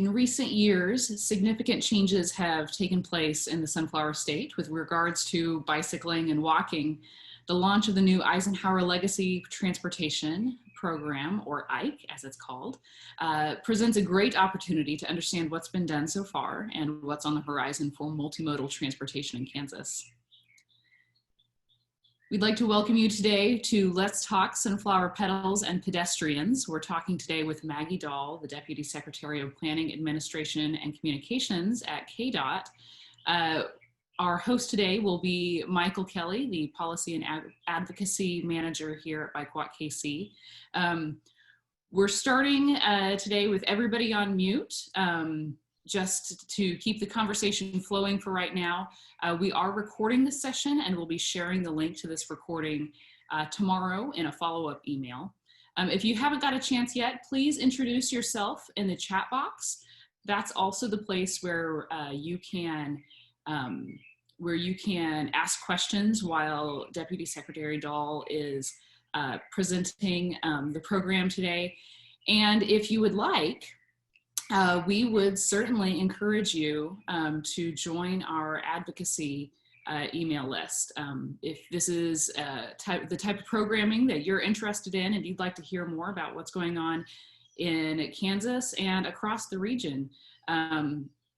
In recent years, significant changes have taken place in the Sunflower State with regards to bicycling and walking. The launch of the new Eisenhower Legacy Transportation Program, or IKE as it's called, presents a great opportunity to understand what's been done so far and what's on the horizon for multimodal transportation in Kansas. We'd like to welcome you today to Let's Talk Sunflower Petals and Pedestrians. We're talking today with Maggie Dahl, the Deputy Secretary of Planning, Administration, and Communications at KDOT. Our host today will be Michael Kelly, the Policy and Advocacy Manager here at Bike KC. We're starting today with everybody on mute. Just to keep the conversation flowing for right now, we are recording this session and we'll be sharing the link to this recording tomorrow in a follow-up email. If you haven't got a chance yet, please introduce yourself in the chat box. That's also the place where you can ask questions while Deputy Secretary Dahl is presenting the program today. And if you would like, we would certainly encourage you to join our advocacy email list. If this is the type of programming that you're interested in and you'd like to hear more about what's going on in Kansas and across the region,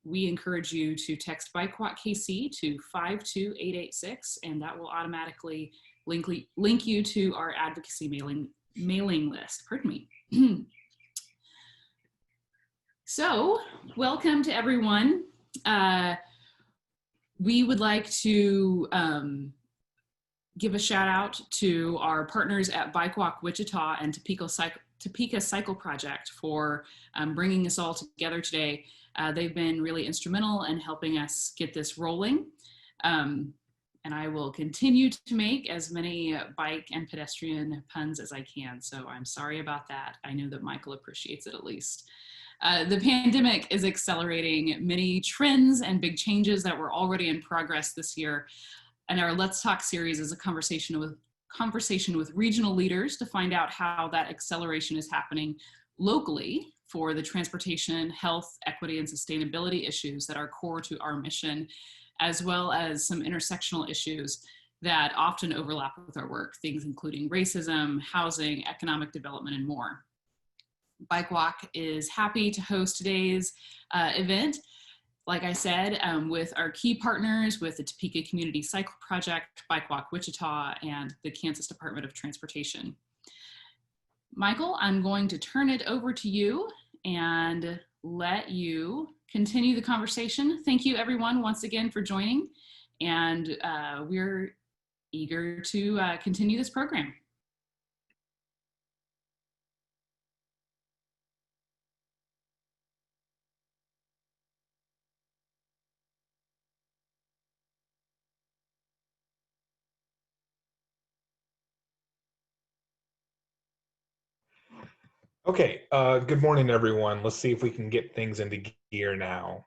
we encourage you to text BikeWalk KC to 52886, and that will automatically link you to our advocacy mailing list. Pardon me. So, welcome to everyone. We would like to give a shout out to our partners at Bike Walk Wichita and Topeka Cycle Project for bringing us all together today. They've been really instrumental in helping us get this rolling. And I will continue to make as many bike and pedestrian puns as I can. So I'm sorry about that. I know that Michael appreciates it at least. The pandemic is accelerating many trends and big changes that were already in progress this year. And our Let's Talk series is a conversation with regional leaders to find out how that acceleration is happening locally for the transportation, health, equity, and sustainability issues that are core to our mission, as well as some intersectional issues that often overlap with our work, things including racism, housing, economic development, and more. Bike Walk is happy to host today's event, like I said, with our key partners with the Topeka Community Cycle Project, Bike Walk Wichita, and the Kansas Department of Transportation. Michael, I'm going to turn it over to you and let you continue the conversation. Thank you everyone once again for joining, and we're eager to continue this program. Okay, good morning, everyone. Let's see if we can get things into gear now.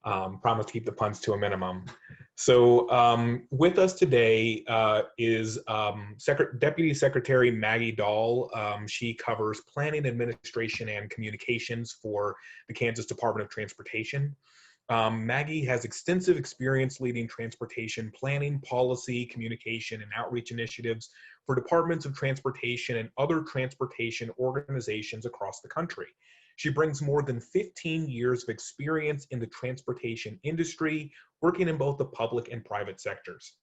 Promise to keep the puns to a minimum. So with us today is Deputy Secretary Maggie Dahl. She covers planning, administration, and communications for the Kansas Department of Transportation. Maggie has extensive experience leading transportation planning, policy, communication, and outreach initiatives for departments of transportation and other transportation organizations across the country. She brings more than 15 years of experience in the transportation industry, working in both the public and private sectors.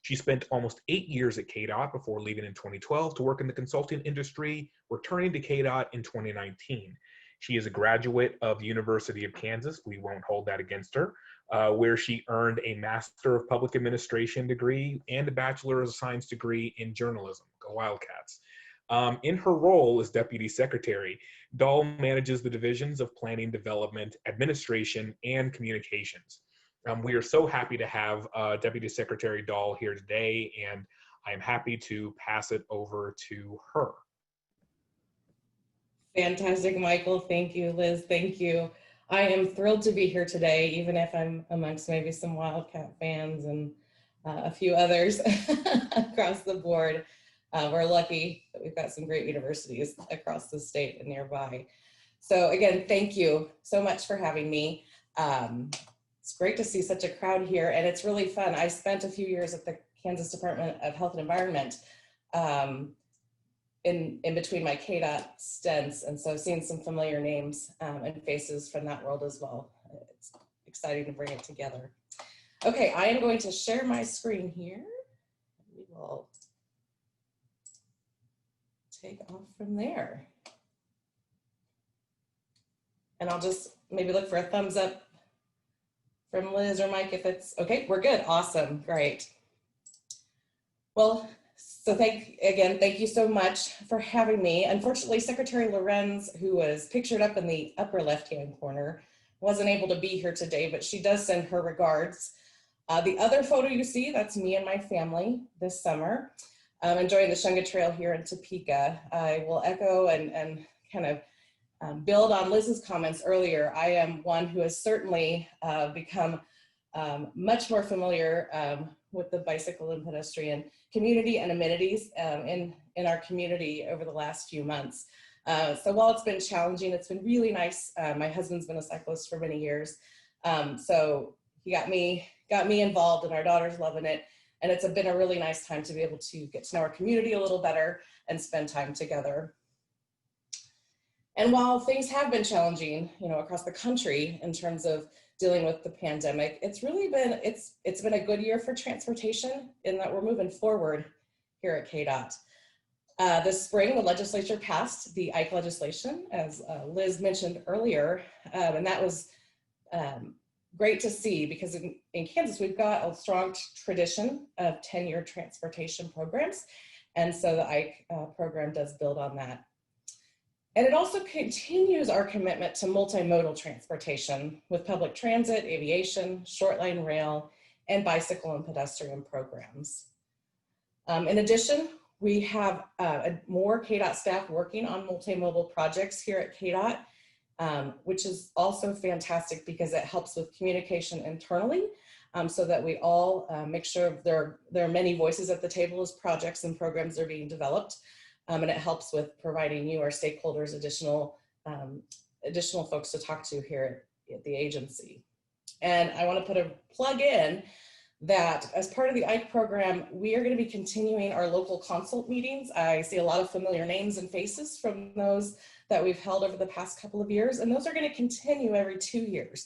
She spent almost 8 years at KDOT before leaving in 2012 to work in the consulting industry, returning to KDOT in 2019. She is a graduate of the University of Kansas. We won't hold that against her, where she earned a Master of Public Administration degree and a Bachelor of Science degree in journalism. Go Wildcats. In her role as Deputy Secretary, Dahl manages the divisions of Planning, Development, Administration, and Communications. We are so happy to have Deputy Secretary Dahl here today, and I am happy to pass it over to her. Fantastic, Michael. Thank you, Liz. Thank you. I am thrilled to be here today, even if I'm amongst maybe some Wildcat fans and a few others across the board. We're lucky that we've got some great universities across the state and nearby. So again, thank you so much for having me. It's great to see such a crowd here, and it's really fun. I spent a few years at the Kansas Department of Health and Environment in between my KDOT stints, and so seeing some familiar names and faces from that world as well. It's exciting to bring it together. Okay, I am going to share my screen here. We will take off from there. And I'll just maybe look for a thumbs up from Liz or Mike if it's okay. We're good. Awesome. Great. Well, so thank you so much for having me. Unfortunately, Secretary Lorenz, who was pictured up in the upper left-hand corner, wasn't able to be here today, but she does send her regards. The other photo you see, that's me and my family this summer, enjoying the Shunga Trail here in Topeka. I will echo and kind of build on Liz's comments earlier. I am one who has certainly become much more familiar with the bicycle and pedestrian community and amenities in our community over the last few months. So while it's been challenging, it's been really nice. My husband's been a cyclist for many years. So he got me involved, and our daughter's loving it. And it's been a really nice time to be able to get to know our community a little better and spend time together. And while things have been challenging, across the country in terms of dealing with the pandemic, it's really been, it's been a good year for transportation in that we're moving forward here at KDOT. This spring, the legislature passed the Ike legislation, as Liz mentioned earlier, and that was great to see because in Kansas, we've got a strong tradition of 10-year transportation programs. And so the Ike program does build on that. And it also continues our commitment to multimodal transportation with public transit, aviation, short line rail, and bicycle and pedestrian programs. In addition, we have more KDOT staff working on multimodal projects here at KDOT, which is also fantastic because it helps with communication internally so that we all make sure there are many voices at the table as projects and programs are being developed. And it helps with providing you, our stakeholders, additional folks to talk to here at the agency. And I want to put a plug in that as part of the Ike program, we are going to be continuing our local consult meetings. I see a lot of familiar names and faces from those that we've held over the past couple of years, and those are going to continue every 2 years.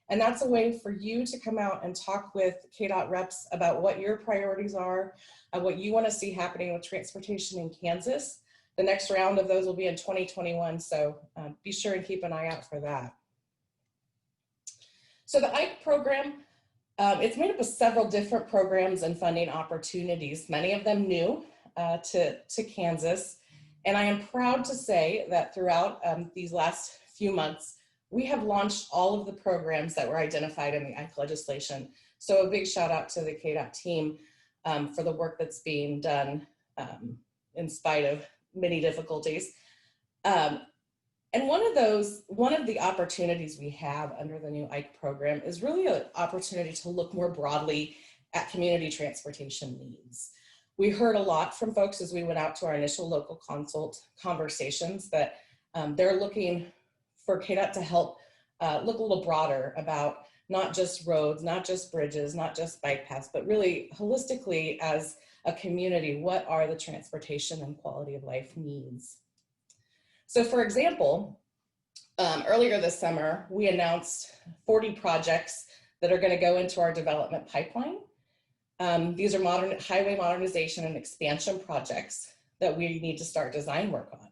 And that's a way for you to come out and talk with KDOT reps about what your priorities are, what you want to see happening with transportation in Kansas. The next round of those will be in 2021, so be sure and keep an eye out for that. So the Ike program, it's made up of several different programs and funding opportunities, many of them new to Kansas. And I am proud to say that throughout these last few months, we have launched all of the programs that were identified in the Ike legislation. So a big shout out to the KDOT team for the work that's being done in spite of many difficulties. And one of the opportunities we have under the new Ike program is really an opportunity to look more broadly at community transportation needs. We heard a lot from folks as we went out to our initial local consult conversations that they're looking for KDOT to help look a little broader about not just roads, not just bridges, not just bike paths, but really holistically as a community, what are the transportation and quality of life needs? So for example, earlier this summer, we announced 40 projects that are going to go into our development pipeline. These are highway modernization and expansion projects that we need to start design work on.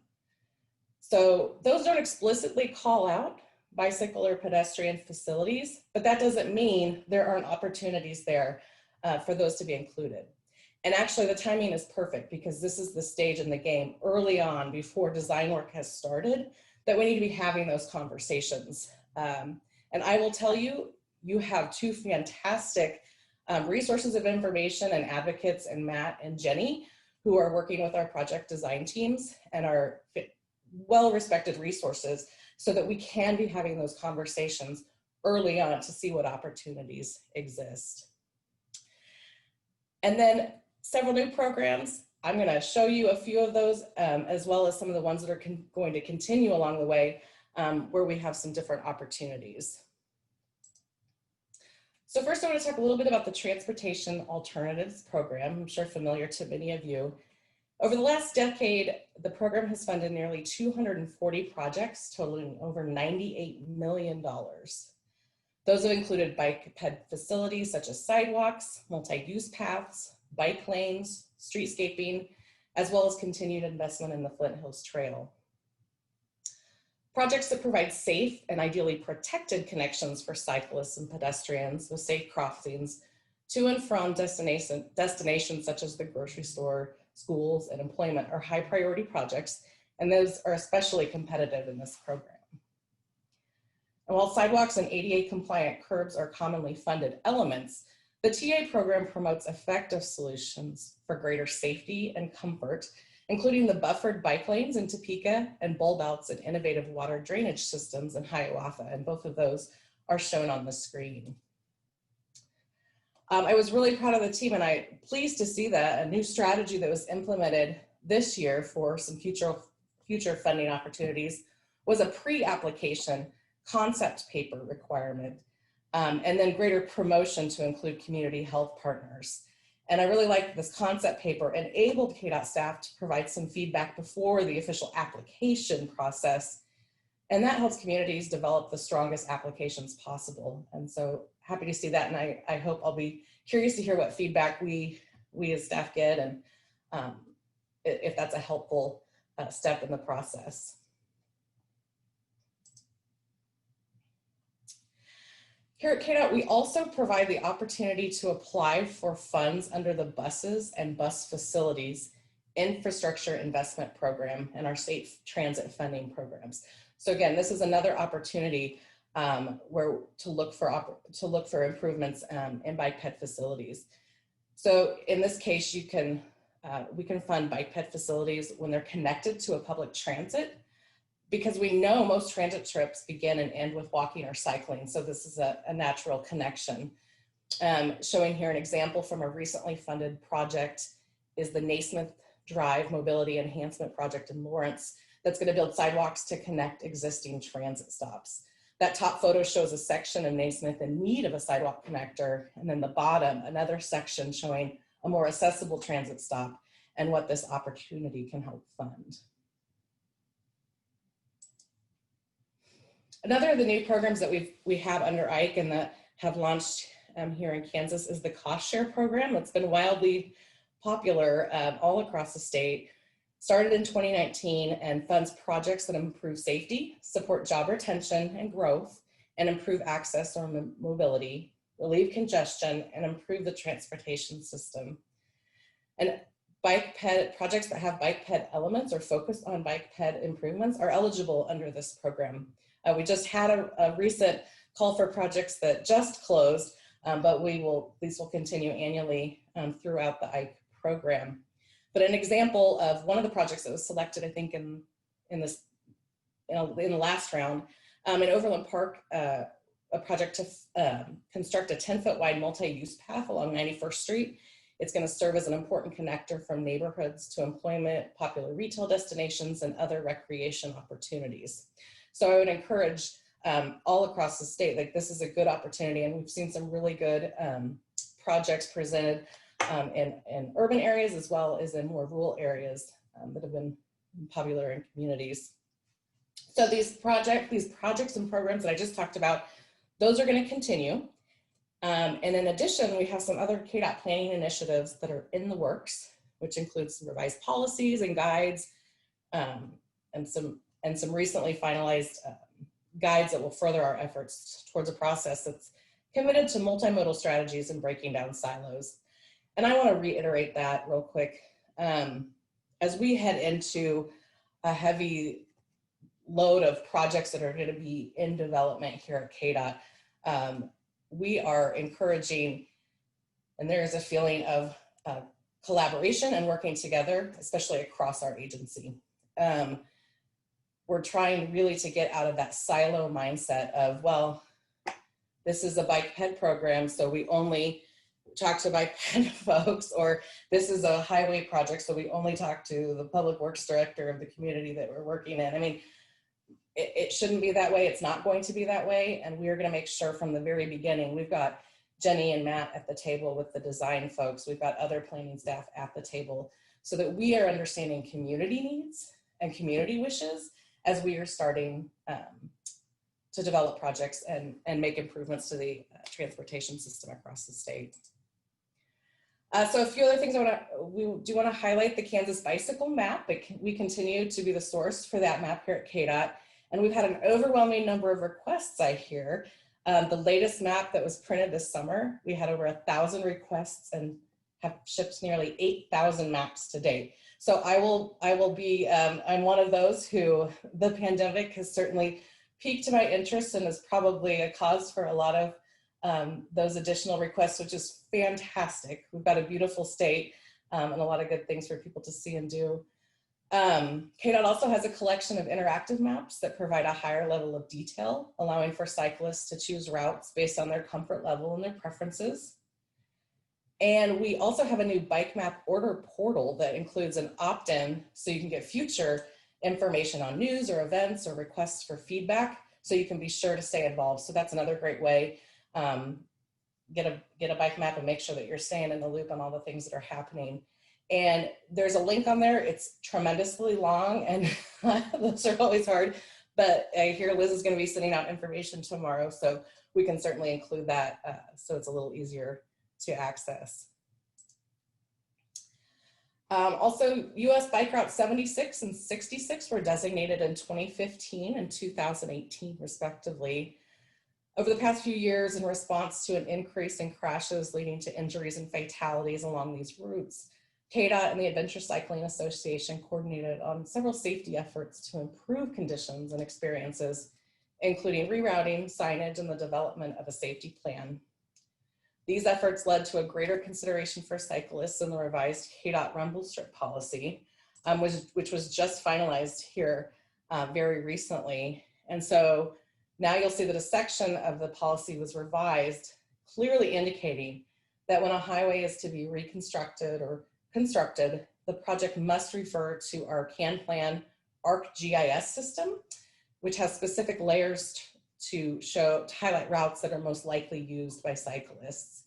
So those don't explicitly call out bicycle or pedestrian facilities, but that doesn't mean there aren't opportunities there for those to be included. And actually the timing is perfect because this is the stage in the game early on before design work has started that we need to be having those conversations. And I will tell you, you have two fantastic resources of information and advocates and Matt and Jenny who are working with our project design teams and are well-respected resources so that we can be having those conversations early on to see what opportunities exist. And then several new programs. I'm going to show you a few of those as well as some of the ones that are going to continue along the way. where we have some different opportunities. So first I want to talk a little bit about the Transportation Alternatives Program. I'm sure familiar to many of you. Over the last decade, the program has funded nearly 240 projects totaling over $98 million. Those have included bike ped facilities such as sidewalks, multi-use paths, bike lanes, streetscaping, as well as continued investment in the Flint Hills Trail. Projects that provide safe and ideally protected connections for cyclists and pedestrians with safe crossings to and from destinations such as the grocery store, schools, and employment are high priority projects, and those are especially competitive in this program. And while sidewalks and ADA compliant curbs are commonly funded elements, the TA program promotes effective solutions for greater safety and comfort, including the buffered bike lanes in Topeka and bulb outs and innovative water drainage systems in Hiawatha, and both of those are shown on the screen. I was really proud of the team, and I'm pleased to see that a new strategy that was implemented this year for some future funding opportunities was a pre-application concept paper requirement, and then greater promotion to include community health partners. And I really like this concept paper enabled KDOT staff to provide some feedback before the official application process. And that helps communities develop the strongest applications possible. And so happy to see that. And I hope I'll be curious to hear what feedback we as staff get, and if that's a helpful step in the process. Here at KDOT, we also provide the opportunity to apply for funds under the Buses and Bus Facilities Infrastructure Investment Program and our state transit funding programs. So again, this is another opportunity where to look for improvements in bike ped facilities. So in this case, we can fund bike ped facilities when they're connected to a public transit, because we know most transit trips begin and end with walking or cycling. So this is a natural connection. Showing here an example from a recently funded project is the Naismith Drive Mobility Enhancement Project in Lawrence that's going to build sidewalks to connect existing transit stops. That top photo shows a section of Naismith in need of a sidewalk connector, and then the bottom, another section showing a more accessible transit stop and what this opportunity can help fund. Another of the new programs that we have under IKE and that have launched here in Kansas is the cost share program that's been wildly popular all across the state. Started in 2019 and funds projects that improve safety, support job retention and growth, and improve access or mobility, relieve congestion, and improve the transportation system. And bike ped projects that have bike ped elements or focus on bike ped improvements are eligible under this program. We just had a recent call for projects that just closed, but these will continue annually throughout the IKE program. But an example of one of the projects that was selected, I think in the last round, in Overland Park, a project to construct a 10-foot wide multi-use path along 91st Street. It's going to serve as an important connector from neighborhoods to employment, popular retail destinations, and other recreation opportunities. So I would encourage all across the state, like this is a good opportunity, and we've seen some really good projects presented in urban areas as well as in more rural areas that have been popular in communities. So these projects and programs that I just talked about, those are going to continue. And in addition, we have some other KDOT planning initiatives that are in the works, which includes some revised policies and guides, and some recently finalized guides that will further our efforts towards a process that's committed to multimodal strategies and breaking down silos. And I want to reiterate that real quick. As we head into a heavy load of projects that are going to be in development here at KDOT, we are encouraging, and there is a feeling of collaboration and working together, especially across our agency. We're trying really to get out of that silo mindset of, well, this is a bike ped program, so we only talk to bike ped folks, or this is a highway project, so we only talk to the public works director of the community that we're working in. I mean, it shouldn't be that way. It's not going to be that way. And we're going to make sure from the very beginning, we've got Jenny and Matt at the table with the design folks. We've got other planning staff at the table so that we are understanding community needs and community wishes as we are starting to develop projects and make improvements to the transportation system across the state. So a few other things we do want to highlight: the Kansas bicycle map. We continue to be the source for that map here at KDOT. And we've had an overwhelming number of requests, I hear. The latest map that was printed this summer, we had over 1,000 requests and have shipped nearly 8,000 maps to date. So I'm one of those who the pandemic has certainly piqued my interest and is probably a cause for a lot of those additional requests, which is fantastic. We've got a beautiful state and a lot of good things for people to see and do. KDOT also has a collection of interactive maps that provide a higher level of detail, allowing for cyclists to choose routes based on their comfort level and their preferences. And we also have a new bike map order portal that includes an opt-in so you can get future information on news or events or requests for feedback, so you can be sure to stay involved. So that's another great way. Get a bike map and make sure that you're staying in the loop on all the things that are happening. And there's a link on there. It's tremendously long and those are always hard, but I hear Liz is going to be sending out information tomorrow, so we can certainly include that so it's a little easier to access. Also, US Bike Route 76 and 66 were designated in 2015 and 2018, respectively. Over the past few years, in response to an increase in crashes leading to injuries and fatalities along these routes, KDOT and the Adventure Cycling Association coordinated on several safety efforts to improve conditions and experiences, including rerouting, signage, and the development of a safety plan. These efforts led to a greater consideration for cyclists in the revised KDOT rumble strip policy, which was just finalized here very recently. And so now you'll see that a section of the policy was revised, clearly indicating that when a highway is to be reconstructed or constructed, the project must refer to our CanPlan ArcGIS system, which has specific layers to highlight routes that are most likely used by cyclists.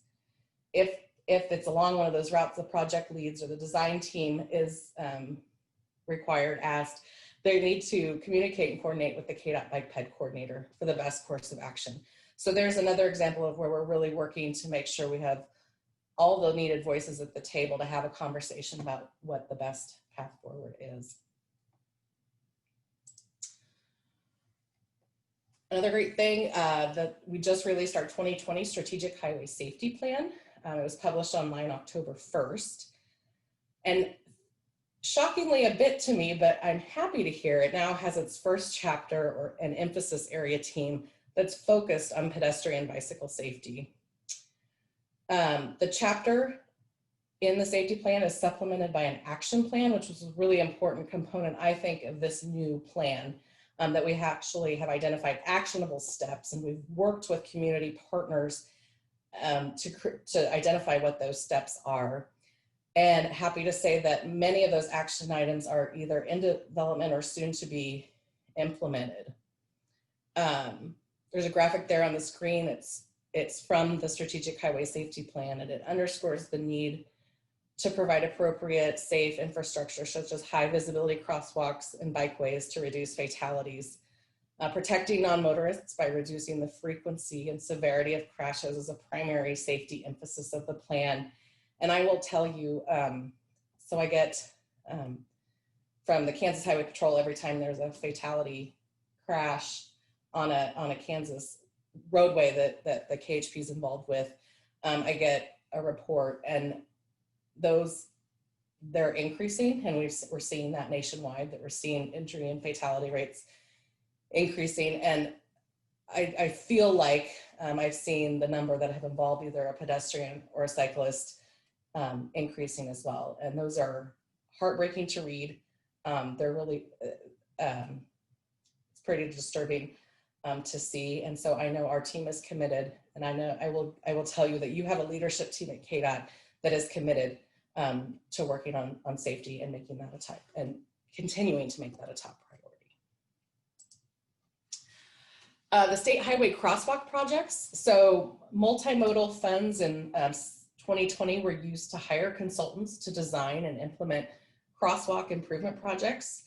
If it's along one of those routes, the project leads or the design team is asked, they need to communicate and coordinate with the KDOT Bike Ped coordinator for the best course of action. So there's another example of where we're really working to make sure we have all the needed voices at the table to have a conversation about what the best path forward is. Another great thing that we just released our 2020 Strategic Highway Safety Plan. It was published online October 1st. And shockingly a bit to me, but I'm happy to hear it now has its first chapter or an emphasis area team that's focused on pedestrian bicycle safety. The chapter in the safety plan is supplemented by an action plan, which was a really important component, I think, of this new plan, that we actually have identified actionable steps, and we've worked with community partners to identify what those steps are. And happy to say that many of those action items are either in development or soon to be implemented. There's a graphic there on the screen. It's from the Strategic Highway Safety Plan, and it underscores the need to provide appropriate, safe infrastructure, such as high visibility crosswalks and bikeways to reduce fatalities. Protecting non-motorists by reducing the frequency and severity of crashes is a primary safety emphasis of the plan. And I will tell you, so I get from the Kansas Highway Patrol every time there's a fatality crash on a Kansas roadway that the KHP is involved with, I get a report, and they're increasing, and we're seeing that nationwide, that we're seeing injury and fatality rates increasing. And I feel like I've seen the number that have involved either a pedestrian or a cyclist increasing as well. And those are heartbreaking to read. They're really, it's pretty disturbing to see. And so I know our team is committed, and I know I will tell you that you have a leadership team at KDOT that is committed to working on safety and making that and continuing to make that a top priority. The state highway crosswalk projects. So multimodal funds in 2020 were used to hire consultants to design and implement crosswalk improvement projects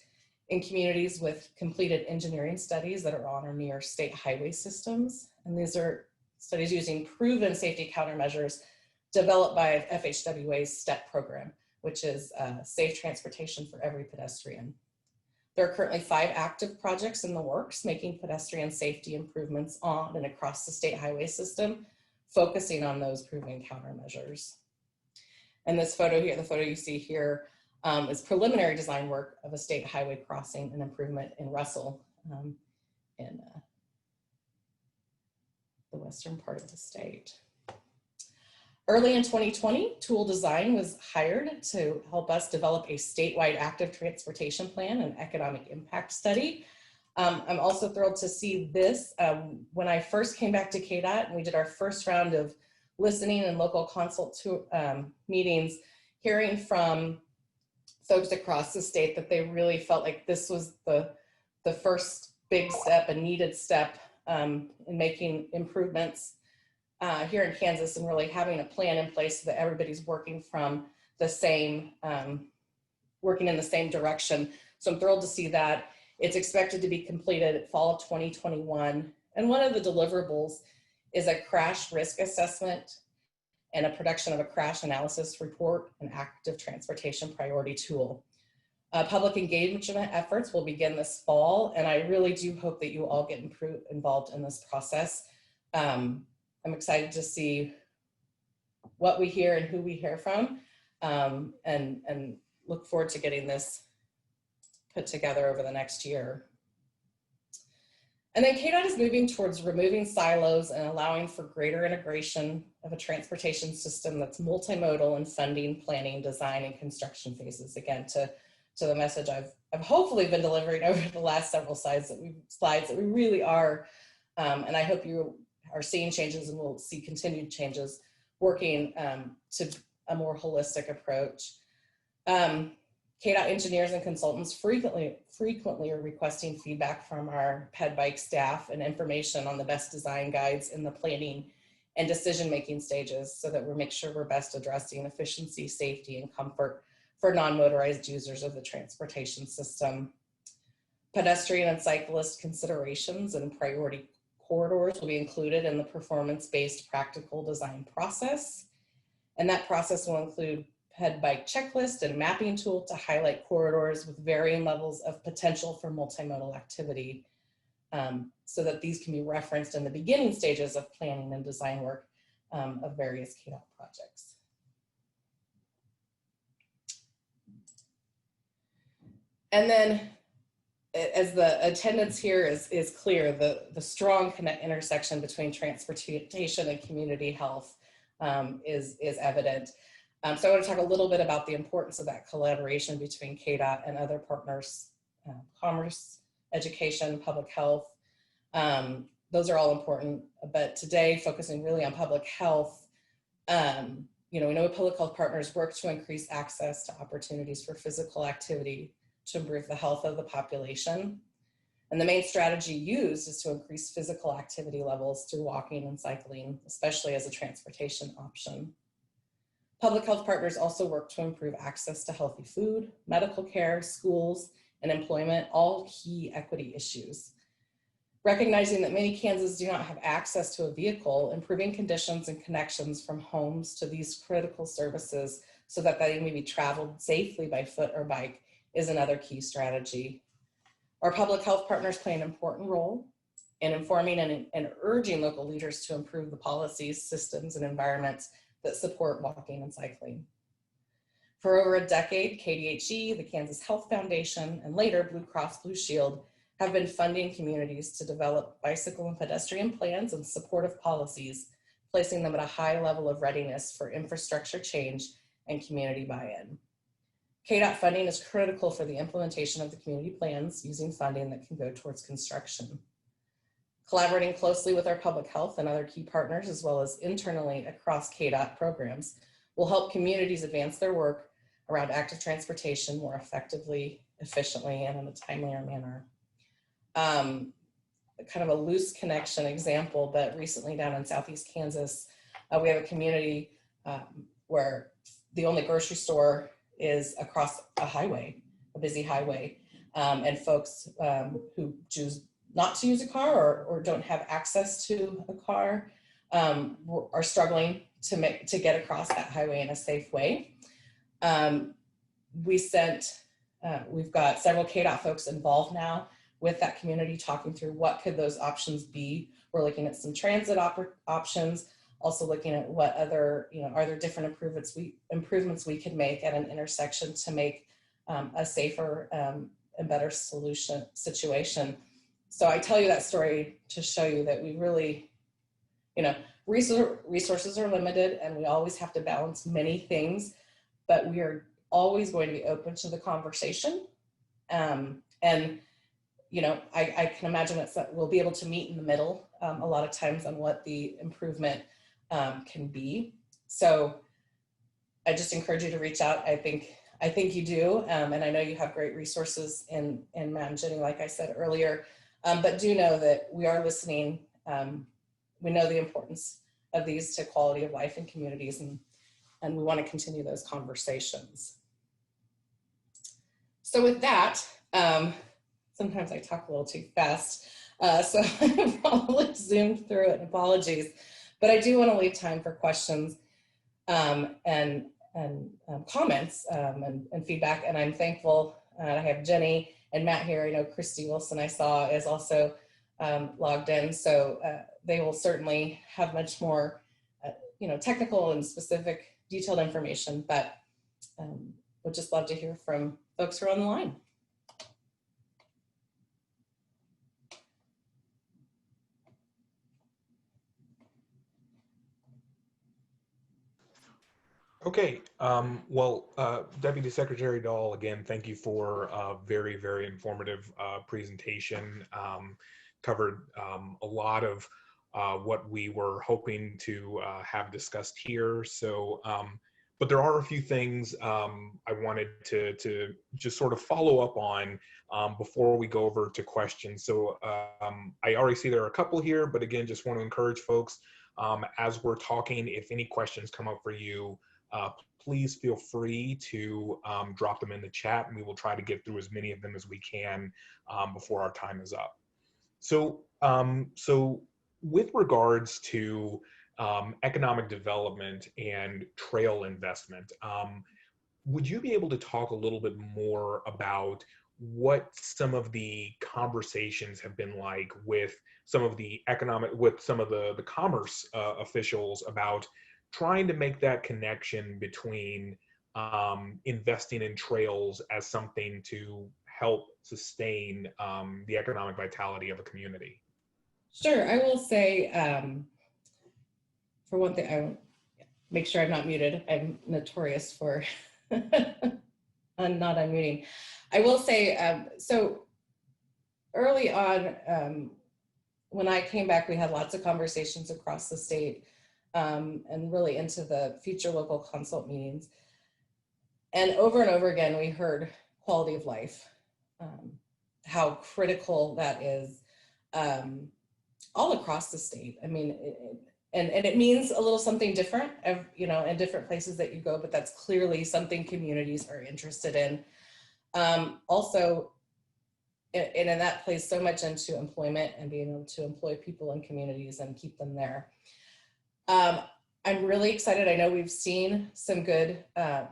in communities with completed engineering studies that are on or near state highway systems. And these are studies using proven safety countermeasures developed by FHWA's STEP program, which is safe transportation for every pedestrian. There are currently 5 active projects in the works making pedestrian safety improvements on and across the state highway system, focusing on those proven countermeasures. And this photo here, the photo you see here, is preliminary design work of a state highway crossing and improvement in Russell in the western part of the state. Early in 2020, Tool Design was hired to help us develop a statewide active transportation plan and economic impact study. I'm also thrilled to see this. When I first came back to KDOT and we did our first round of listening and local consult meetings, hearing from folks across the state that they really felt like this was the first big step, a needed step in making improvements here in Kansas, and really having a plan in place so that everybody's working from the same, working in the same direction. So I'm thrilled to see that. It's expected to be completed fall of 2021. And one of the deliverables is a crash risk assessment and a production of a crash analysis report, an active transportation priority tool. Public engagement efforts will begin this fall, and I really do hope that you all get involved in this process. I'm excited to see what we hear and who we hear from, and look forward to getting this put together over the next year. And then KDOT is moving towards removing silos and allowing for greater integration of a transportation system that's multimodal in funding, planning, design, and construction phases. Again, to the message I've hopefully been delivering over the last several slides that we really are, and I hope you are seeing changes and we'll see continued changes, working to a more holistic approach. KDOT engineers and consultants frequently are requesting feedback from our PedBike staff and information on the best design guides in the planning and decision-making stages, so that we make sure we're best addressing efficiency, safety, and comfort for non-motorized users of the transportation system. Pedestrian and cyclist considerations and priority corridors will be included in the performance-based practical design process. And that process will include PedBike checklist and mapping tool to highlight corridors with varying levels of potential for multimodal activity, so that these can be referenced in the beginning stages of planning and design work of various KDOT projects. And then, as the attendance here is clear, the strong intersection between transportation and community health is evident. So I want to talk a little bit about the importance of that collaboration between KDOT and other partners, commerce, education, public health. Those are all important, but today focusing really on public health, we know public health partners work to increase access to opportunities for physical activity to improve the health of the population. And the main strategy used is to increase physical activity levels through walking and cycling, especially as a transportation option. Public health partners also work to improve access to healthy food, medical care, schools, and employment, all key equity issues. Recognizing that many Kansans do not have access to a vehicle, improving conditions and connections from homes to these critical services so that they may be traveled safely by foot or bike is another key strategy. Our public health partners play an important role in informing and urging local leaders to improve the policies, systems, and environments that support walking and cycling. For over a decade, KDHE, the Kansas Health Foundation, and later Blue Cross Blue Shield have been funding communities to develop bicycle and pedestrian plans and supportive policies, placing them at a high level of readiness for infrastructure change and community buy-in. KDOT funding is critical for the implementation of the community plans using funding that can go towards construction. Collaborating closely with our public health and other key partners, as well as internally across KDOT programs, will help communities advance their work around active transportation more effectively, efficiently, and in a timelier manner. kind of a loose connection example, but recently down in Southeast Kansas, we have a community where the only grocery store is across a highway, a busy highway, and folks who choose not to use a car or don't have access to a car are struggling to get across that highway in a safe way. We've got several KDOT folks involved now with that community, talking through what could those options be. We're looking at some transit options, also looking at what other, are there different improvements we could make at an intersection to make a safer and better situation. So I tell you that story to show you that we really, resources are limited and we always have to balance many things, but we are always going to be open to the conversation. I can imagine that we'll be able to meet in the middle a lot of times on what the improvement can be. So I just encourage you to reach out. I think you do, and I know you have great resources in Matt and Jenny, like I said earlier, but do know that we are listening. We know the importance of these to quality of life in communities, and we want to continue those conversations. So with that, sometimes I talk a little too fast, so I probably zoomed through it, apologies, but I do want to leave time for questions and comments and feedback, and I'm thankful. I have Jenny and Matt here. I know Christy Wilson I saw is also logged in, so they will certainly have much more technical and specific detailed information, but would just love to hear from folks who are on the line. Okay, Deputy Secretary Dahl, again, thank you for a very, very informative presentation. Covered a lot of what we were hoping to have discussed here. So, but there are a few things I wanted to just sort of follow up on before we go over to questions. So I already see there are a couple here, but again, just want to encourage folks as we're talking, if any questions come up for you, please feel free to drop them in the chat, and we will try to get through as many of them as we can before our time is up. So, with regards to economic development and trail investment, would you be able to talk a little bit more about what some of the conversations have been like with some of the the commerce officials about trying to make that connection between investing in trails as something to help sustain the economic vitality of a community? Sure, I will say, for one thing, I will make sure I'm not muted. I'm notorious for not unmuting. I will say, so early on, when I came back, we had lots of conversations across the state and really into the future local consult meetings. And over again, we heard quality of life, how critical that is all across the state. I mean, and it means a little something different, in different places that you go, but that's clearly something communities are interested in. Also, and that plays so much into employment and being able to employ people in communities and keep them there. I'm really excited. I know we've seen some good,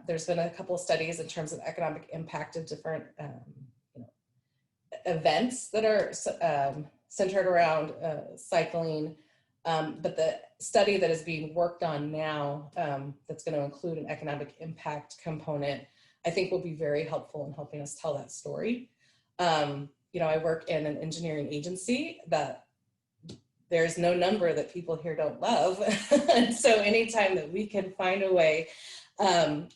there's been a couple of studies in terms of economic impact of different events that are centered around cycling. But the study that is being worked on now that's going to include an economic impact component, I think will be very helpful in helping us tell that story. I work in an engineering agency that there's no number that people here don't love. And so anytime that we can find a way to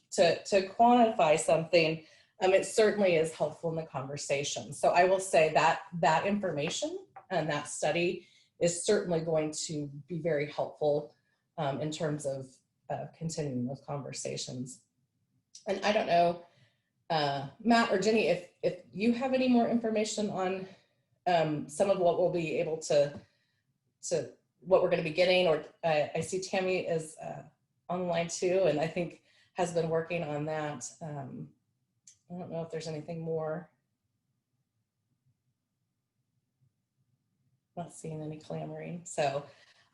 quantify something, it certainly is helpful in the conversation. So I will say that information and that study is certainly going to be very helpful in terms of continuing those conversations. And I don't know, Matt or Jenny, if you have any more information on some of what we'll be able to what we're going to be getting, or I see Tammy is on the line too, and I think has been working on that. I don't know if there's anything more. Not seeing any clamoring. So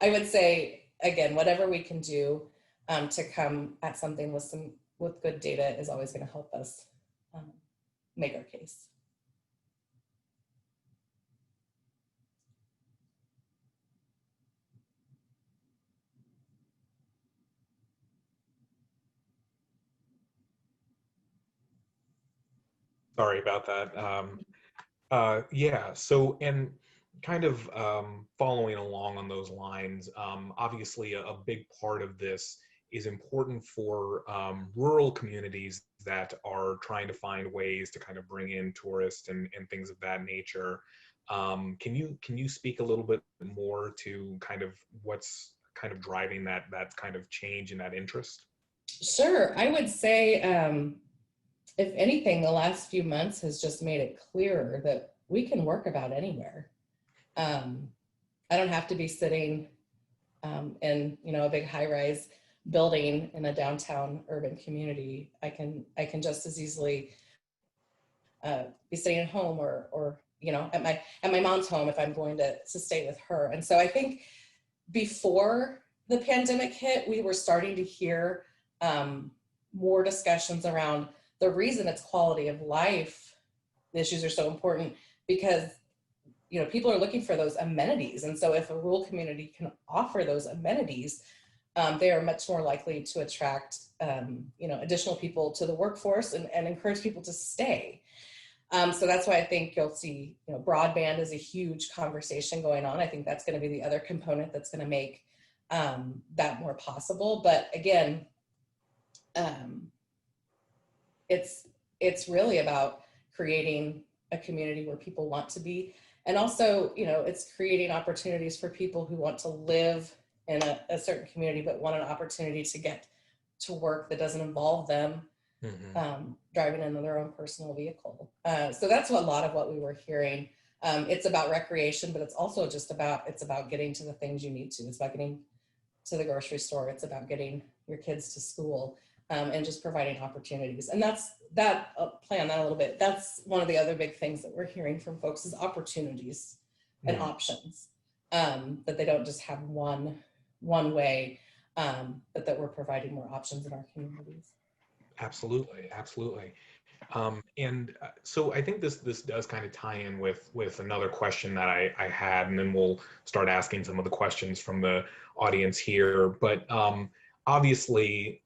I would say, again, whatever we can do to come at something with good data is always going to help us make our case. Sorry about that. Yeah, so, and kind of following along on those lines, obviously a big part of this is important for rural communities that are trying to find ways to kind of bring in tourists and things of that nature. Can you speak a little bit more to kind of what's kind of driving that kind of change and that interest? Sure. I would say, if anything, the last few months has just made it clearer that we can work about anywhere. I don't have to be sitting in, a big high-rise building in a downtown urban community. I can just as easily be sitting at home or at my mom's home if I'm going to stay with her. And so I think before the pandemic hit, we were starting to hear more discussions around the reason it's quality of life issues are so important, because people are looking for those amenities. And so if a rural community can offer those amenities, they are much more likely to attract additional people to the workforce and encourage people to stay. So that's why I think you'll see broadband is a huge conversation going on. I think that's going to be the other component that's going to make that more possible. But again, it's really about creating a community where people want to be. And also, it's creating opportunities for people who want to live in a certain community, but want an opportunity to get to work that doesn't involve them driving in their own personal vehicle. So that's a lot of what we were hearing. It's about recreation, but it's also just about getting to the things you need to. It's about getting to the grocery store. It's about getting your kids to school. And just providing opportunities. And play on that a little bit. That's one of the other big things that we're hearing from folks is opportunities and options, that they don't just have one way, but that we're providing more options in our communities. Absolutely. So I think this does kind of tie in with another question that I had, and then we'll start asking some of the questions from the audience here. But obviously,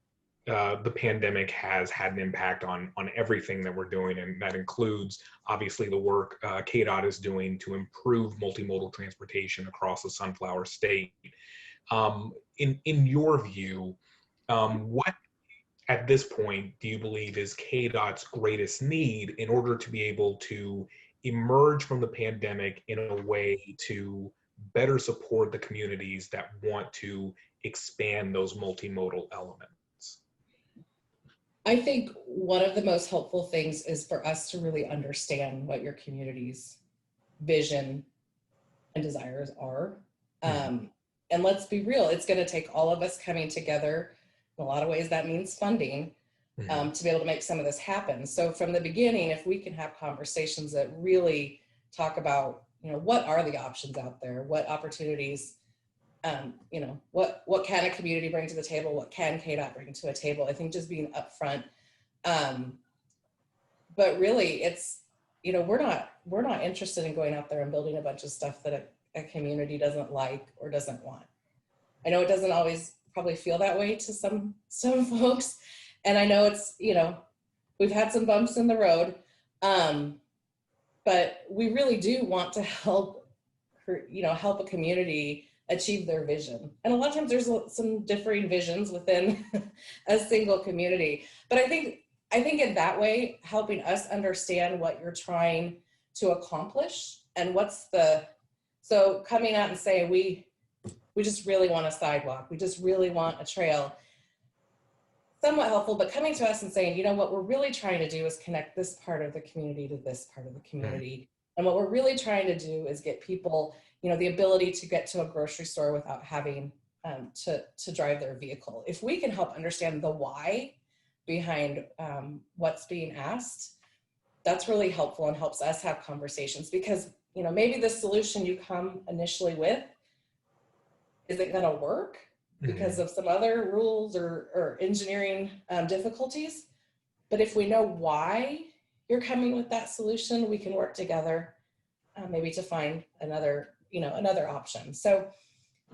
the pandemic has had an impact on everything that we're doing, and that includes obviously the work KDOT is doing to improve multimodal transportation across the Sunflower State. In your view, what at this point do you believe is KDOT's greatest need in order to be able to emerge from the pandemic in a way to better support the communities that want to expand those multimodal elements? I think one of the most helpful things is for us to really understand what your community's vision and desires are. And let's be real, it's going to take all of us coming together. In a lot of ways, that means funding to be able to make some of this happen. So from the beginning, if we can have conversations that really talk about, what are the options out there? What opportunities, what can a community bring to the table? What can KDOT bring to a table? I think just being upfront. But really, it's, we're not interested in going out there and building a bunch of stuff that a community doesn't like or doesn't want. I know it doesn't always probably feel that way to some folks. And I know it's, we've had some bumps in the road, but we really do want to help a community achieve their vision. And a lot of times there's some differing visions within a single community. But I think in that way, helping us understand what you're trying to accomplish and so coming out and saying, we just really want a sidewalk. We just really want a trail. Somewhat helpful, but coming to us and saying, what we're really trying to do is connect this part of the community to this part of the community. And what we're really trying to do is get people, the ability to get to a grocery store without having to drive their vehicle. If we can help understand the why behind what's being asked, that's really helpful and helps us have conversations, because maybe the solution you come initially with isn't going to work because of some other rules or engineering difficulties. But if we know why you're coming with that solution, we can work together maybe to find another option. So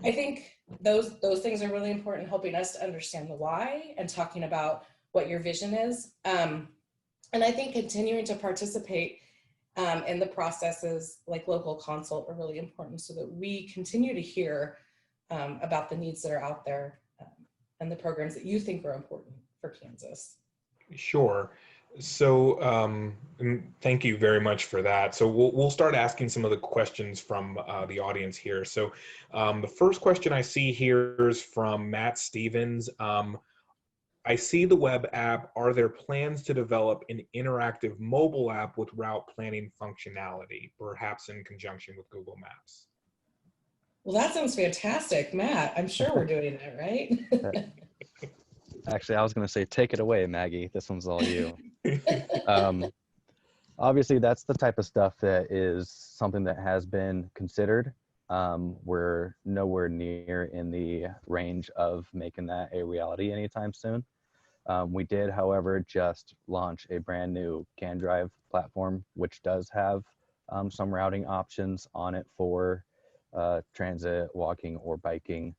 I think those things are really important, helping us to understand the why and talking about what your vision is. And I think continuing to participate in the processes like local consult are really important, so that we continue to hear about the needs that are out there and the programs that you think are important for Kansas. Sure. So and thank you very much for that. So we'll start asking some of the questions from the audience here. So the first question I see here is from Matt Stevens. I see the web app. Are there plans to develop an interactive mobile app with route planning functionality, perhaps in conjunction with Google Maps? Well, that sounds fantastic, Matt. I'm sure we're doing that, right? Actually, I was going to say, take it away, Maggie. This one's all you. Obviously, that's the type of stuff that is something that has been considered. We're nowhere near in the range of making that a reality anytime soon. We did, however, just launch a brand new CanDrive platform, which does have some routing options on it for transit, walking, or biking.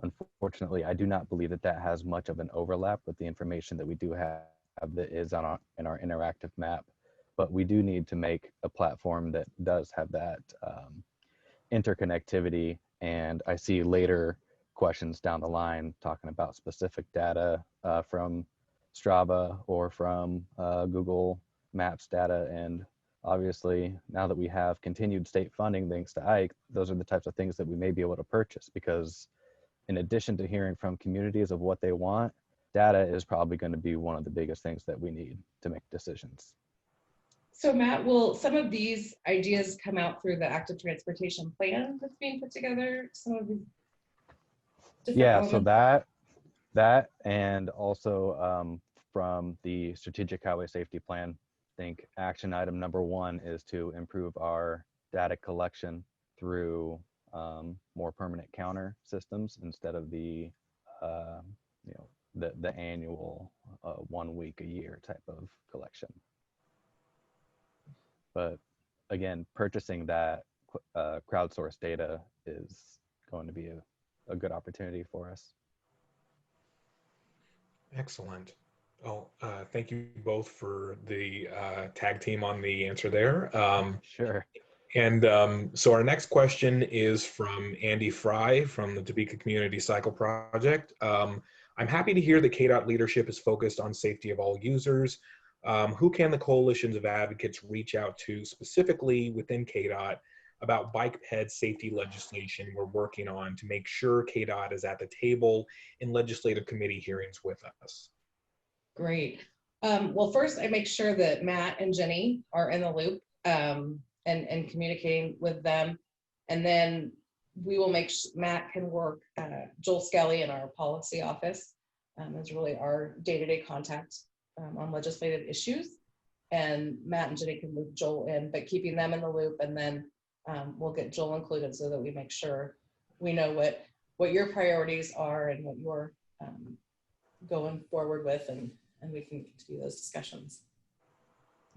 Unfortunately, I do not believe that that has much of an overlap with the information that we do have that is on in our interactive map. But we do need to make a platform that does have that interconnectivity. And I see later questions down the line talking about specific data from Strava or from Google Maps data. And obviously, now that we have continued state funding thanks to Ike, those are the types of things that we may be able to purchase, because in addition to hearing from communities of what they want, data is probably going to be one of the biggest things that we need to make decisions. So Matt, will some of these ideas come out through the active transportation plan that's being put together? Some of these elements? So that and also from the strategic highway safety plan, I think action item number 1 is to improve our data collection through more permanent counter systems instead of the the annual 1 week a year type of collection. But again, purchasing that crowdsourced data is going to be a good opportunity for us. Excellent. Oh, thank you both for the tag team on the answer there. Sure. And so our next question is from Andy Fry from the Topeka Community Cycle Project. I'm happy to hear that KDOT leadership is focused on safety of all users. Who can the coalitions of advocates reach out to specifically within KDOT about bike ped safety legislation we're working on to make sure KDOT is at the table in legislative committee hearings with us? Great. Well, first I make sure that Matt and Jenny are in the loop and communicating with them. And then we will make Matt can work, Joel Skelly in our policy office is really our day-to-day contact on legislative issues. And Matt and Jenny can move Joel in, but keeping them in the loop. And then we'll get Joel included so that we make sure we know what your priorities are and what you're going forward with, and we can continue those discussions.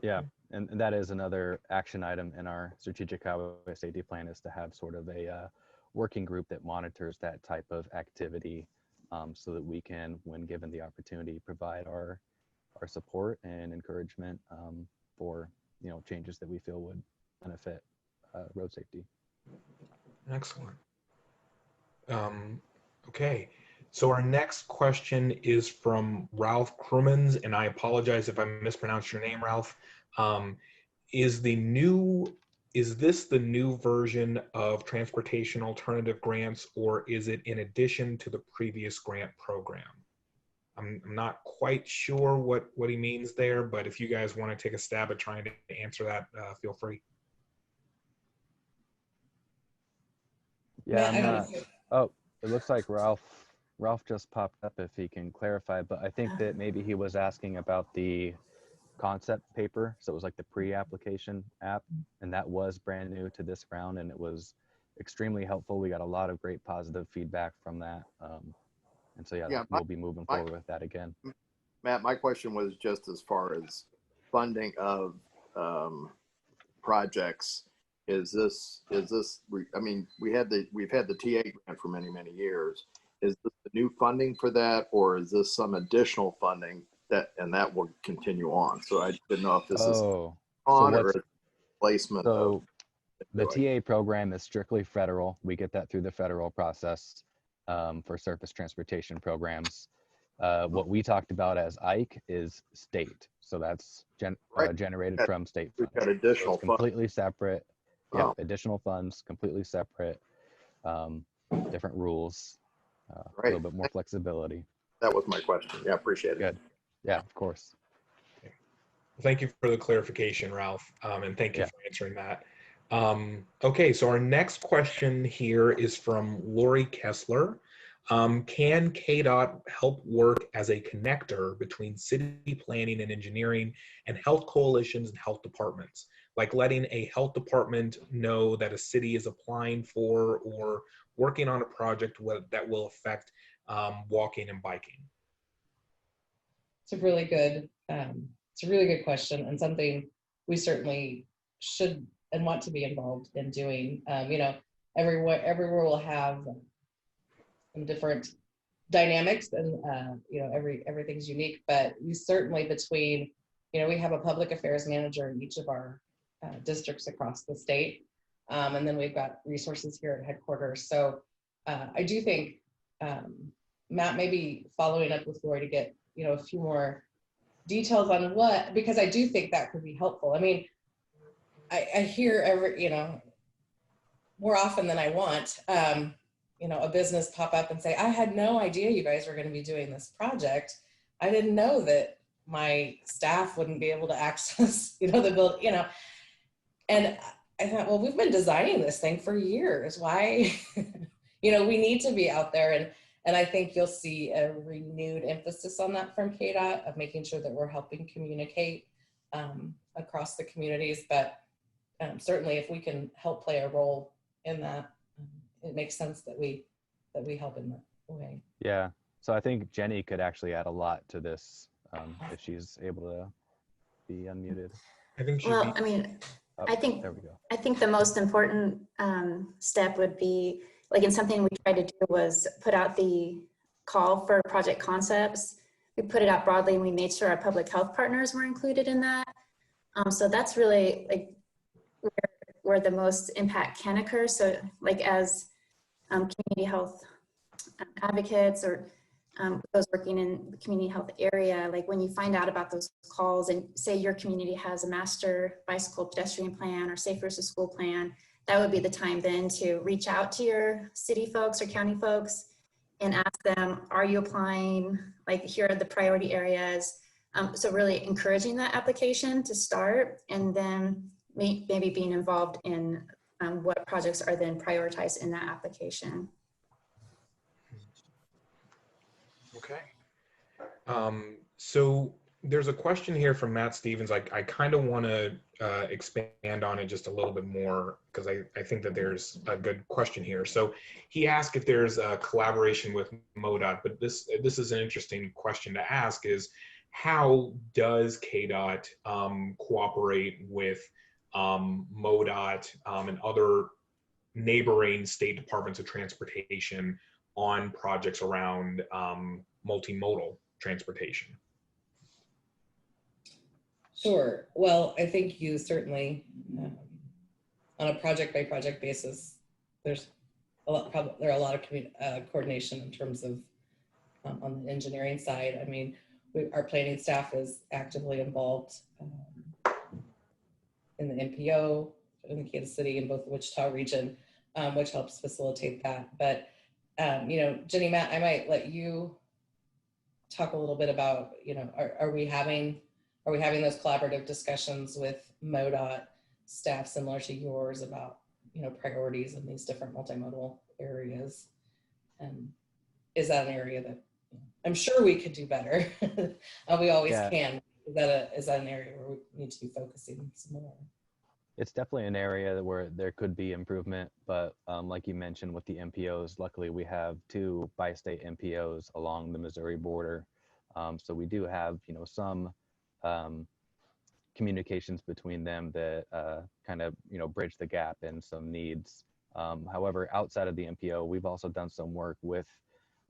Yeah, and that is another action item in our strategic highway safety plan, is to have sort of a working group that monitors that type of activity so that we can, when given the opportunity, provide our support and encouragement for changes that we feel would benefit road safety. Excellent. Okay, so our next question is from Ralph Crumans, and I apologize if I mispronounced your name, Ralph. Is this the new version of transportation alternative grants, or is it in addition to the previous grant program? I'm not quite sure what he means there, but if you guys want to take a stab at trying to answer that, feel free. Yeah, Matt, I'm I not. don't. Oh, it looks like Ralph just popped up if he can clarify, but I think that maybe he was asking about the concept paper. So it was like the pre-application app, and that was brand new to this round, and it was extremely helpful. We got a lot of great positive feedback from that. And so, yeah, Yeah, we'll be moving my, forward with that again. Matt, my question was just as far as funding of projects. I mean, we've had the TA grant for many, many years. Is this the new funding for that, or is this some additional funding that will continue on? So I didn't know if this is on or a placement of. The TA program is strictly federal. We get that through the federal process for surface transportation programs. What we talked about as Ike is state. So that's generated from state funds. We've got additional funds. Completely separate. Yeah, Oh. additional funds, completely separate, different rules, a Right. little bit more flexibility. That was my question. Yeah, appreciate it. Good. Yeah, of course. Thank you for the clarification, Ralph, and thank you Yeah. for answering that. Okay, so our next question here is from Lori Kessler. Can KDOT help work as a connector between city planning and engineering and health coalitions and health departments? Like letting a health department know that a city is applying for or working on a project that will affect walking and biking? It's a really good question, and something we certainly should and want to be involved in doing. Everywhere will have some different dynamics, and everything's unique. But we certainly we have a public affairs manager in each of our districts across the state, and then we've got resources here at headquarters. So I do think Matt may be following up with Lori to get a few more details on because I do think that could be helpful. I mean, I hear more often than I want, a business pop up and say, I had no idea you guys were going to be doing this project. I didn't know that my staff wouldn't be able to access, the build, and I thought, well, we've been designing this thing for years. Why, we need to be out there. And I think you'll see a renewed emphasis on that from KDOT of making sure that we're helping communicate across the communities. But certainly if we can help play a role in that, it makes sense that we help in that way. Yeah. So I think Jenny could actually add a lot to this if she's able to be unmuted. I think I think there we go. I think the most important step would be, like, in something we tried to do was put out the call for project concepts. We put it out broadly, and we made sure our public health partners were included in that. So that's really like where the most impact can occur. So like as community health advocates or those working in the community health area, like when you find out about those calls and say your community has a master bicycle pedestrian plan or safe versus school plan, that would be the time then to reach out to your city folks or county folks and ask them, are you applying? Like, here are the priority areas. So really encouraging that application to start, and then maybe being involved in what projects are then prioritized in that application. Okay. So there's a question here from Matt Stevens. I kind of want to expand on it just a little bit more because I think that there's a good question here. So he asked if there's a collaboration with MoDOT, but this is an interesting question to ask, is how does KDOT cooperate with MoDOT and other neighboring state departments of transportation on projects around multimodal transportation? Sure. Well, I think you certainly, on a project by project basis, there are a lot of coordination in terms of on the engineering side. I mean, our planning staff is actively involved in the NPO in the Kansas City and both the Wichita region, which helps facilitate that. But Jenny, Matt, I might let you talk a little bit about, are we having those collaborative discussions with MoDOT staff similar to yours about, priorities in these different multimodal areas? And is that an area that I'm sure we could do better? We always can. Is that an area where we need to be focusing some more? It's definitely an area where there could be improvement, but like you mentioned with the MPOs, luckily we have 2 bi-state MPOs along the Missouri border. So we do have, some communications between them that kind of, bridge the gap in some needs. However, outside of the MPO, we've also done some work with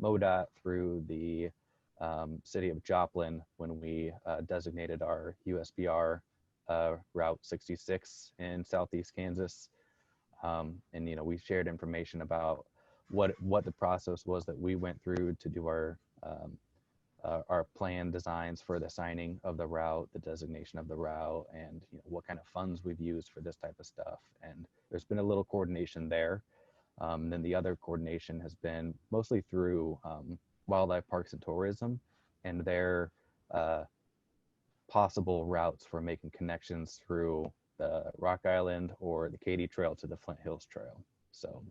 MoDOT through the city of Joplin when we designated our USBR Route 66 in Southeast Kansas. And, we shared information about what the process was that we went through to do our plan designs for the signing of the route, the designation of the route, and what kind of funds we've used for this type of stuff. And there's been a little coordination there. Then the other coordination has been mostly through Wildlife Parks and Tourism and their possible routes for making connections through the Rock Island or the Katy Trail to the Flint Hills Trail. So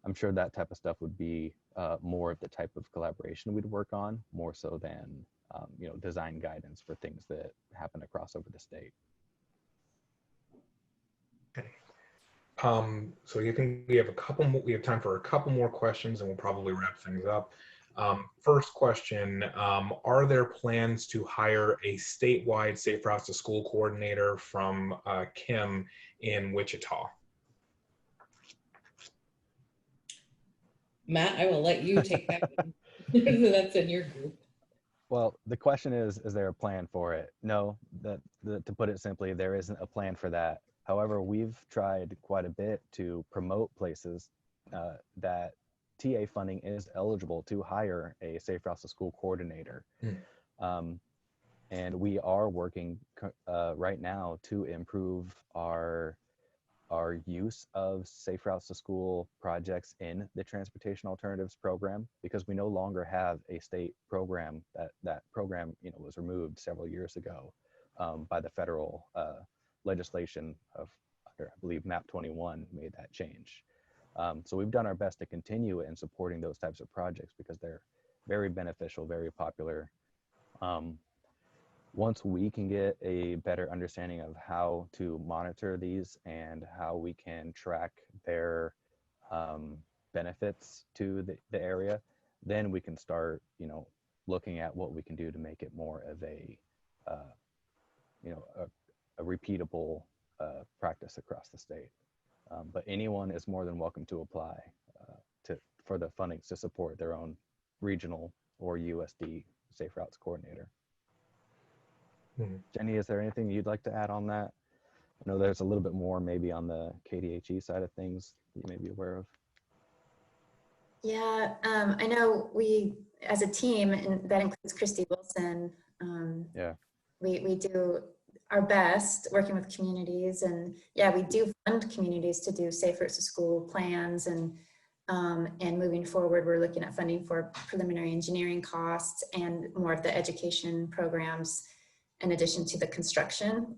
I'm sure that type of stuff would be more of the type of collaboration we'd work on, more so than design guidance for things that happen across over the state. Okay. So you think we have we have time for a couple more questions, and we'll probably wrap things up. First question, are there plans to hire a statewide Safe Routes to School coordinator from Kim in Wichita? Matt, I will let you take that one. That's in your group. Well, the question is there a plan for it? No, to put it simply, there isn't a plan for that. However, we've tried quite a bit to promote places that TA funding is eligible to hire a Safe Routes to School coordinator. And we are working right now to improve our use of Safe Routes to School projects in the Transportation Alternatives program, because we no longer have a state program. That program was removed several years ago by the federal legislation of, I believe, MAP 21 made that change. So we've done our best to continue in supporting those types of projects because they're very beneficial, very popular. Once we can get a better understanding of how to monitor these and how we can track their benefits to the area, then we can start, looking at what we can do to make it more of a repeatable practice across the state. But anyone is more than welcome to apply for the fundings to support their own regional or USD Safe Routes coordinator. Jenny, is there anything you'd like to add on that? I know there's a little bit more maybe on the KDHE side of things that you may be aware of. Yeah, I know we, as a team, and that includes Christy Wilson, we do our best working with communities, and we do fund communities to do Safe Routes to School plans, and moving forward, we're looking at funding for preliminary engineering costs and more of the education programs in addition to the construction.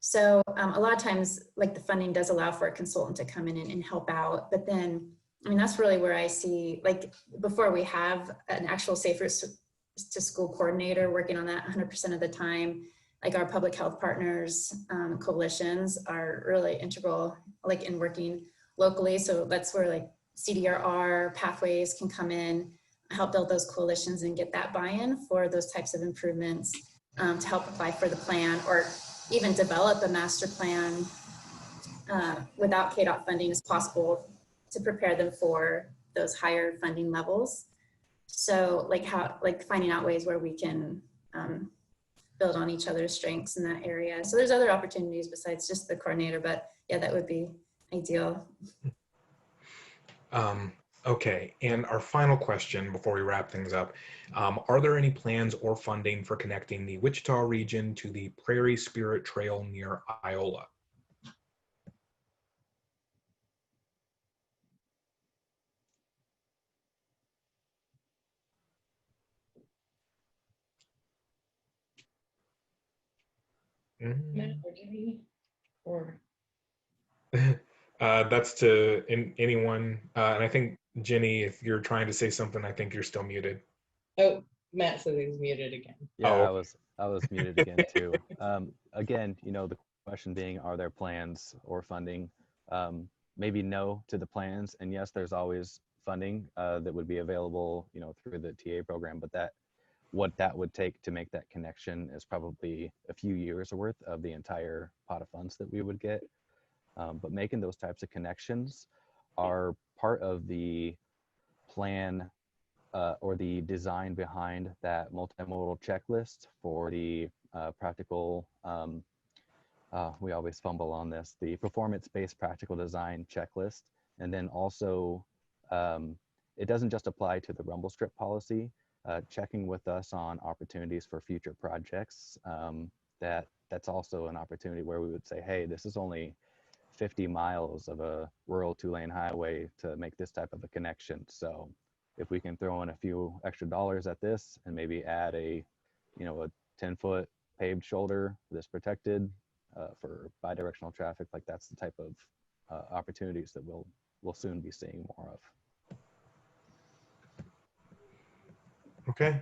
So a lot of times, like, the funding does allow for a consultant to come in and help out, but then, I mean, that's really where I see, like, before we have an actual Safe Routes to School coordinator working on that 100% of the time, like, our public health partners, coalitions are really integral, like, in working locally. So that's where, like, CDRR pathways can come in, help build those coalitions and get that buy-in for those types of improvements, to help apply for the plan, or even develop a master plan without KDOT funding as possible, to prepare them for those higher funding levels. So like finding out ways where we can build on each other's strengths in that area. So there's other opportunities besides just the coordinator, but yeah, that would be ideal. Okay, and our final question before we wrap things up, are there any plans or funding for connecting the Wichita region to the Prairie Spirit Trail near Iola? Matt or Jenny, or That's to anyone. And I think, Jenny, if you're trying to say something, I think you're still muted. oh, Matt says he's muted again. Yeah, Oh. I was muted again too. Again, you know, the question being, are there plans or funding? Maybe no to the plans, and yes, there's always funding that would be available, you know, through the TA program, but what that would take to make that connection is probably a few years worth of the entire pot of funds that we would get. But making those types of connections are part of the plan or the design behind that multimodal checklist for the practical, we always fumble on this, the performance-based practical design checklist. And then also, it doesn't just apply to the rumble strip policy, checking with us on opportunities for future projects. That's also an opportunity where we would say, hey, this is only 50 miles of a rural 2-lane highway to make this type of a connection. So if we can throw in a few extra dollars at this and maybe add a 10-foot paved shoulder that's protected for bidirectional traffic, like that's the type of opportunities that we'll soon be seeing more of. Okay.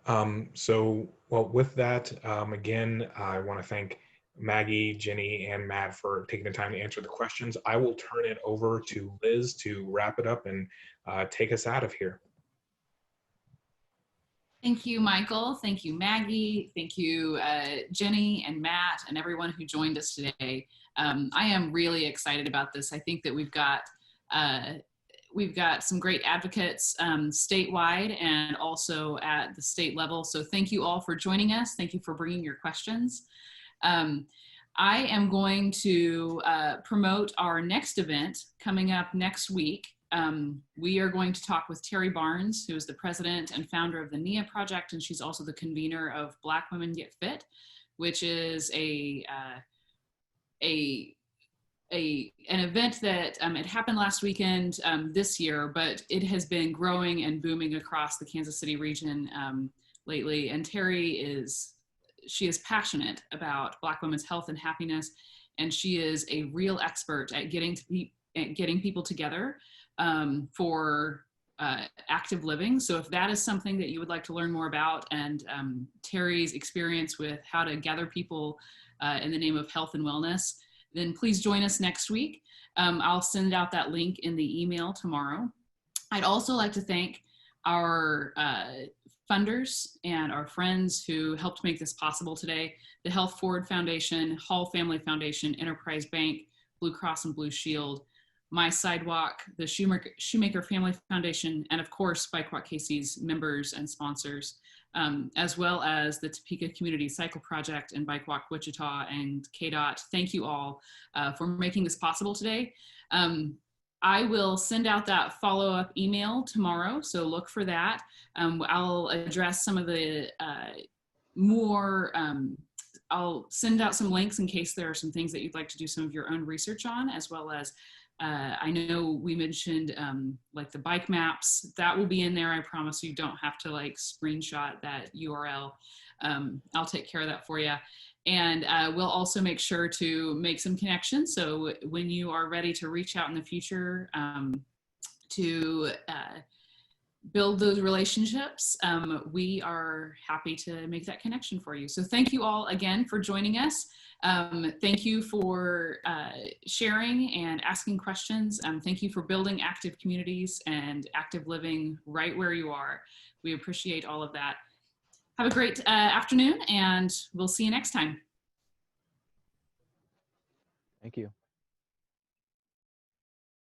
Well, with that, again, I want to thank Maggie, Jenny, and Matt for taking the time to answer the questions. I will turn it over to Liz to wrap it up and take us out of here. Thank you, Michael. Thank you, Maggie. Thank you, Jenny and Matt and everyone who joined us today. I am really excited about this. I think that we've got some great advocates statewide and also at the state level. So thank you all for joining us. Thank you for bringing your questions. I am going to promote our next event coming up next week. We are going to talk with Terry Barnes, who is the president and founder of the NIA Project, and she's also the convener of Black Women Get Fit, which is an event that it happened last weekend this year, but it has been growing and booming across the Kansas City region lately. And Terry she is passionate about Black women's health and happiness, and she is a real expert at getting people together for active living. So if that is something that you would like to learn more about, and Terry's experience with how to gather people in the name of health and wellness, then please join us next week. I'll send out that link in the email tomorrow. I'd also like to thank our funders and our friends who helped make this possible today: the Health Forward Foundation, Hall Family Foundation, Enterprise Bank, Blue Cross and Blue Shield, My Sidewalk, the Shoemaker Family Foundation, and of course, Bike Casey's members and sponsors, as well as the Topeka Community Cycle Project and Bike Walk Wichita and KDOT. Thank you all for making this possible today. I will send out that follow-up email tomorrow, so look for that. I'll address some of the I'll send out some links in case there are some things that you'd like to do some of your own research on, as well as I know we mentioned like the bike maps. That will be in there. I promise you don't have to like screenshot that URL. I'll take care of that for you. And we'll also make sure to make some connections. So when you are ready to reach out in the future to build those relationships, we are happy to make that connection for you. So thank you all again for joining us. Thank you for sharing and asking questions. Thank you for building active communities and active living right where you are. We appreciate all of that. Have a great afternoon, and we'll see you next time. Thank you.